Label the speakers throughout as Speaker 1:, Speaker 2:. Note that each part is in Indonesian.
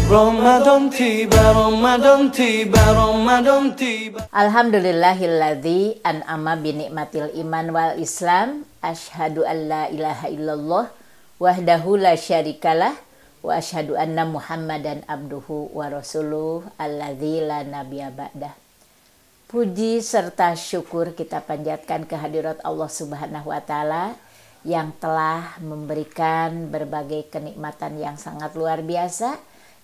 Speaker 1: Ramadan tiba, Ramadan tiba, Ramadan tiba.
Speaker 2: Alhamdulillahilladzi an'ama binikmatil iman wal islam. Asyhadu an la ilaha illallah wahdahu la syarikalah wa asyhadu anna muhammadan abduhu wa rasuluh alladzi la nabiyya ba'dah. Puji serta syukur kita panjatkan kehadirat Allah Subhanahu wa taala yang telah memberikan berbagai kenikmatan yang sangat luar biasa,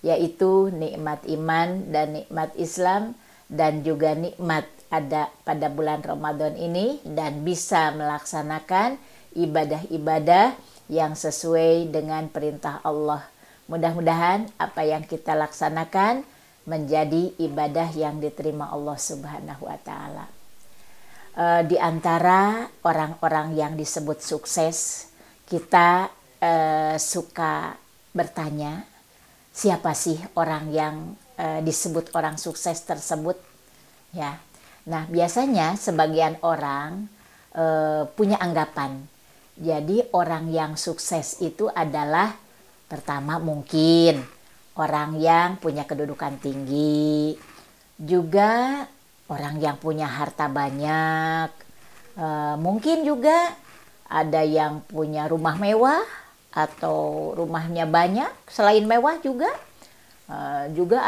Speaker 2: yaitu nikmat iman dan nikmat Islam, dan juga nikmat ada pada bulan Ramadan ini dan bisa melaksanakan ibadah-ibadah yang sesuai dengan perintah Allah. Mudah-mudahan apa yang kita laksanakan menjadi ibadah yang diterima Allah Subhanahu wa taala. Di antara orang-orang yang disebut sukses, kita suka bertanya, siapa sih orang yang disebut orang sukses tersebut? Ya, nah biasanya sebagian orang punya anggapan. Jadi orang yang sukses itu adalah pertama mungkin orang yang punya kedudukan tinggi, juga orang yang punya harta banyak, mungkin juga ada yang punya rumah mewah atau rumahnya banyak, selain mewah juga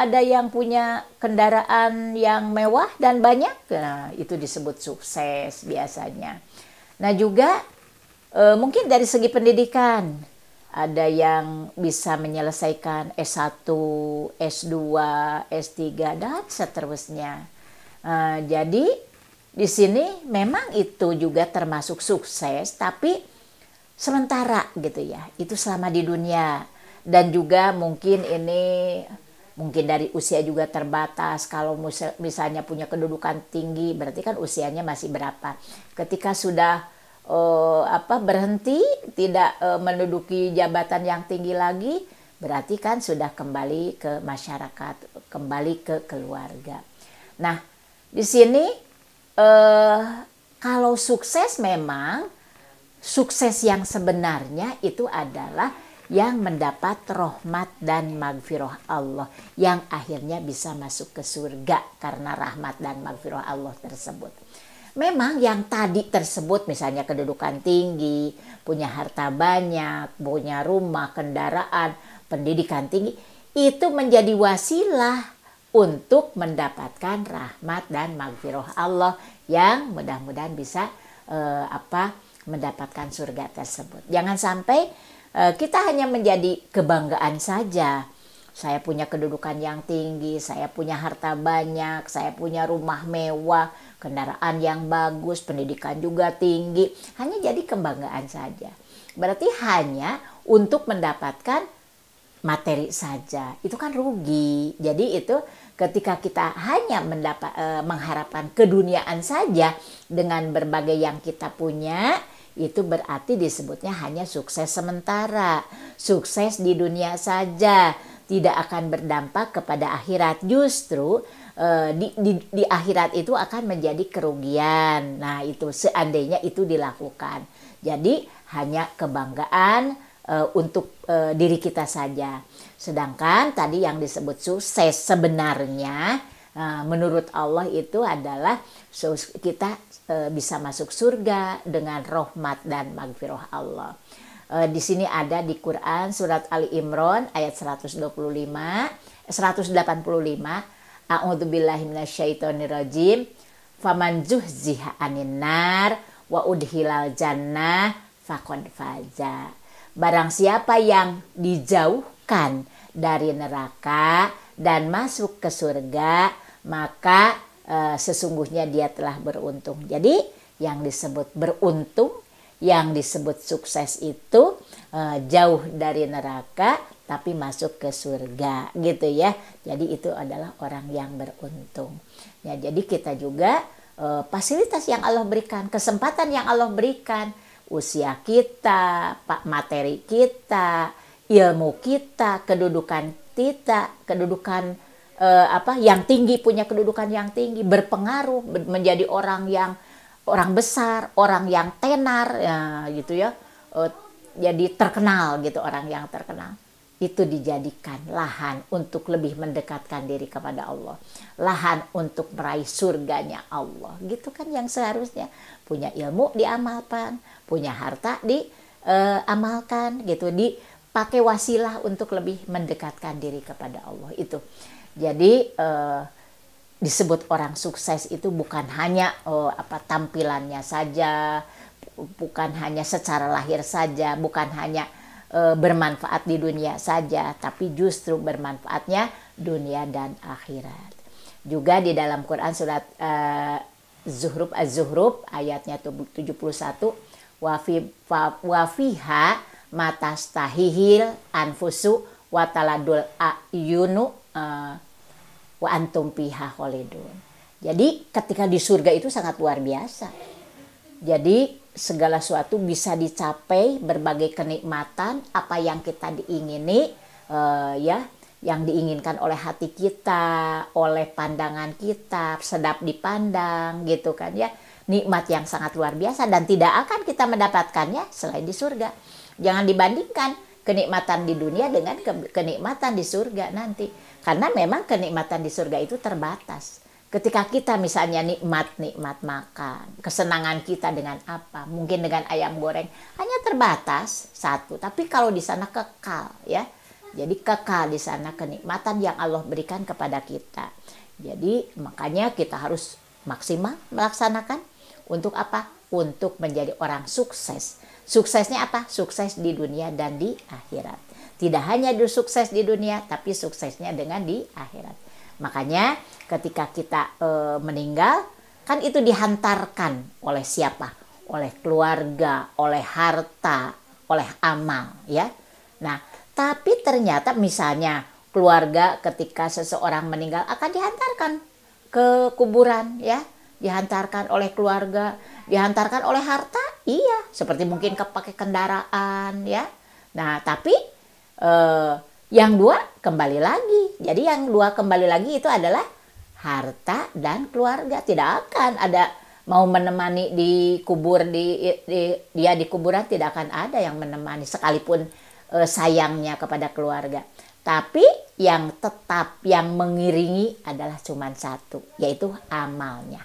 Speaker 2: ada yang punya kendaraan yang mewah dan banyak. Nah, itu disebut sukses biasanya. Nah juga mungkin dari segi pendidikan, ada yang bisa menyelesaikan S1, S2, S3 dan seterusnya. Jadi di sini memang itu juga termasuk sukses, tapi sementara gitu ya, itu selama di dunia. Dan juga mungkin dari usia juga terbatas. Kalau misalnya punya kedudukan tinggi, berarti kan usianya masih berapa. Ketika sudah berhenti, tidak menduduki jabatan yang tinggi lagi, berarti kan sudah kembali ke masyarakat, kembali ke keluarga. Nah di sini kalau sukses, memang sukses yang sebenarnya itu adalah yang mendapat rahmat dan magfirah Allah, yang akhirnya bisa masuk ke surga karena rahmat dan magfirah Allah tersebut. Memang yang tadi tersebut, misalnya kedudukan tinggi, punya harta banyak, punya rumah, kendaraan, pendidikan tinggi, itu menjadi wasilah untuk mendapatkan rahmat dan magfirah Allah yang mudah-mudahan bisa mendapatkan surga tersebut. Jangan sampai kita hanya menjadi kebanggaan saja. Saya punya kedudukan yang tinggi, saya punya harta banyak, saya punya rumah mewah, kendaraan yang bagus, pendidikan juga tinggi. Hanya jadi kebanggaan saja. Berarti hanya untuk mendapatkan materi saja. Itu kan rugi. Jadi itu ketika kita hanya mengharapkan keduniaan saja dengan berbagai yang kita punya, itu berarti disebutnya hanya sukses sementara, sukses di dunia saja, tidak akan berdampak kepada akhirat. Justru di akhirat itu akan menjadi kerugian. Nah itu seandainya itu dilakukan. Jadi hanya kebanggaan untuk diri kita saja. Sedangkan tadi yang disebut sukses sebenarnya menurut Allah itu adalah kita bisa masuk surga dengan rahmat dan magfirah Allah. Di sini ada di Quran surat Ali Imran ayat 185. A'udzubillahi minasyaitonirrajim. Faman zuhziha 'anil nar wa udkhilal jannah faqad faza. Barang siapa yang dijauhkan dari neraka dan masuk ke surga, maka sesungguhnya dia telah beruntung. Jadi yang disebut beruntung, yang disebut sukses itu jauh dari neraka tapi masuk ke surga gitu ya. Jadi itu adalah orang yang beruntung. Ya, jadi kita juga fasilitas yang Allah berikan, kesempatan yang Allah berikan, usia kita, materi kita, ilmu kita, kedudukan kita, kedudukan yang tinggi, punya kedudukan yang tinggi, berpengaruh, menjadi orang besar, orang yang tenar, ya, gitu ya, jadi terkenal gitu, orang yang terkenal. itu dijadikan lahan untuk lebih mendekatkan diri kepada Allah, lahan untuk meraih surganya Allah, gitu kan yang seharusnya. Punya ilmu diamalkan, punya harta diamalkan, gitu, dipakai wasilah untuk lebih mendekatkan diri kepada Allah itu. Jadi disebut orang sukses itu bukan hanya tampilannya saja, bukan hanya secara lahir saja, bukan hanya bermanfaat di dunia saja, tapi justru bermanfaatnya dunia dan akhirat. Juga di dalam Quran surat Az-Zuhruf ayatnya 71, wa fiha matastahihil anfusu wa taladul ayunu wa antum fiha khalidun. Jadi ketika di surga itu sangat luar biasa. Jadi segala sesuatu bisa dicapai, berbagai kenikmatan apa yang kita diingini, yang diinginkan oleh hati kita, oleh pandangan kita, sedap dipandang, gitu kan ya. Nikmat yang sangat luar biasa dan tidak akan kita mendapatkannya selain di surga. Jangan dibandingkan kenikmatan di dunia dengan kenikmatan di surga nanti. Karena memang kenikmatan di surga itu terbatas. Ketika kita misalnya nikmat makan, kesenangan kita dengan apa? Mungkin dengan ayam goreng, hanya terbatas satu. Tapi kalau di sana kekal ya. Jadi kekal di sana kenikmatan yang Allah berikan kepada kita. Jadi makanya kita harus maksimal melaksanakan untuk apa? Untuk menjadi orang sukses. Suksesnya apa? Sukses di dunia dan di akhirat. Tidak hanya sukses di dunia, tapi suksesnya dengan di akhirat. Makanya ketika kita meninggal, kan itu dihantarkan oleh siapa? Oleh keluarga, oleh harta, oleh amal, ya. Nah, tapi ternyata misalnya keluarga ketika seseorang meninggal akan dihantarkan ke kuburan, ya. Dihantarkan oleh keluarga, dihantarkan oleh harta, iya. Seperti mungkin pakai kendaraan, ya. Nah, tapi yang dua kembali lagi. Jadi yang dua kembali lagi itu adalah harta dan keluarga. Tidak akan ada mau menemani di kubur, dia di kuburan tidak akan ada yang menemani sekalipun sayangnya kepada keluarga. Tapi yang tetap yang mengiringi adalah cuma satu, yaitu amalnya.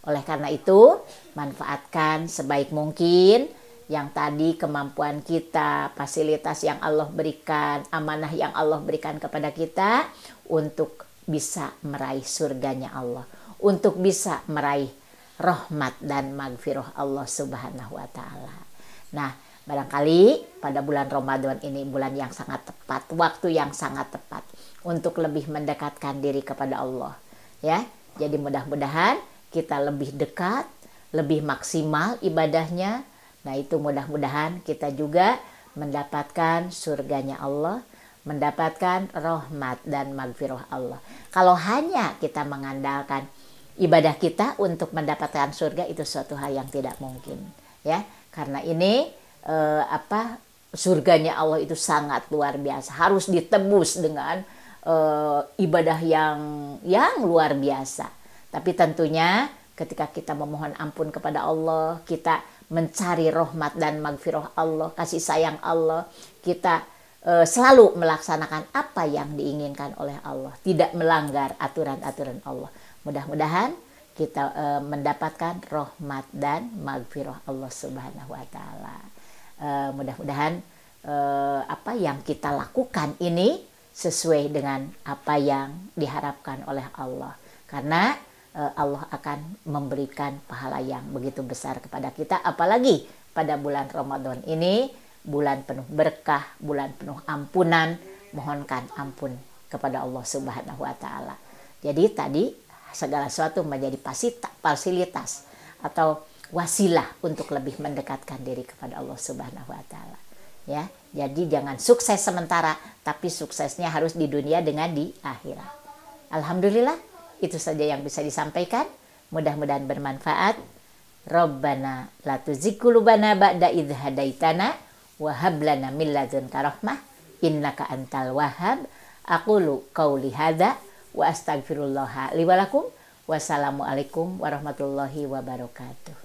Speaker 2: Oleh karena itu, manfaatkan sebaik mungkin yang tadi kemampuan kita, fasilitas yang Allah berikan, amanah yang Allah berikan kepada kita untuk bisa meraih surganya Allah, untuk bisa meraih rahmat dan magfirah Allah Subhanahu wa taala. Nah, barangkali pada bulan Ramadan ini bulan yang sangat tepat, waktu yang sangat tepat untuk lebih mendekatkan diri kepada Allah, ya. Jadi mudah-mudahan kita lebih dekat, lebih maksimal ibadahnya. Nah, itu mudah-mudahan kita juga mendapatkan surganya Allah, mendapatkan rahmat dan magfirah Allah. Kalau hanya kita mengandalkan ibadah kita untuk mendapatkan surga, itu suatu hal yang tidak mungkin, ya. Karena ini surganya Allah itu sangat luar biasa, harus ditebus dengan ibadah yang luar biasa. Tapi tentunya ketika kita memohon ampun kepada Allah, kita mencari rahmat dan magfirah Allah, kasih sayang Allah, kita selalu melaksanakan apa yang diinginkan oleh Allah, tidak melanggar aturan-aturan Allah. Mudah-mudahan kita mendapatkan rahmat dan magfirah Allah Subhanahu wa taala. Mudah-mudahan apa yang kita lakukan ini sesuai dengan apa yang diharapkan oleh Allah, karena Allah akan memberikan pahala yang begitu besar kepada kita, apalagi pada bulan Ramadan ini, bulan penuh berkah, bulan penuh ampunan. Mohonkan ampun kepada Allah Subhanahu wa taala. Jadi tadi segala sesuatu menjadi fasilitas atau wasilah untuk lebih mendekatkan diri kepada Allah Subhanahu wa taala. Ya, jadi jangan sukses sementara, tapi suksesnya harus di dunia dengan di akhirat. Alhamdulillah, itu saja yang bisa disampaikan. Mudah-mudahan bermanfaat. Rabbana la tuzigh qulubana ba'da idh hadaitana wa hab lana min ladunka rahmah innaka antal wahhab. Aqulu qauli hadza wa astaghfirullah li wa lakum. Wassalamualaikum warahmatullahi wabarakatuh.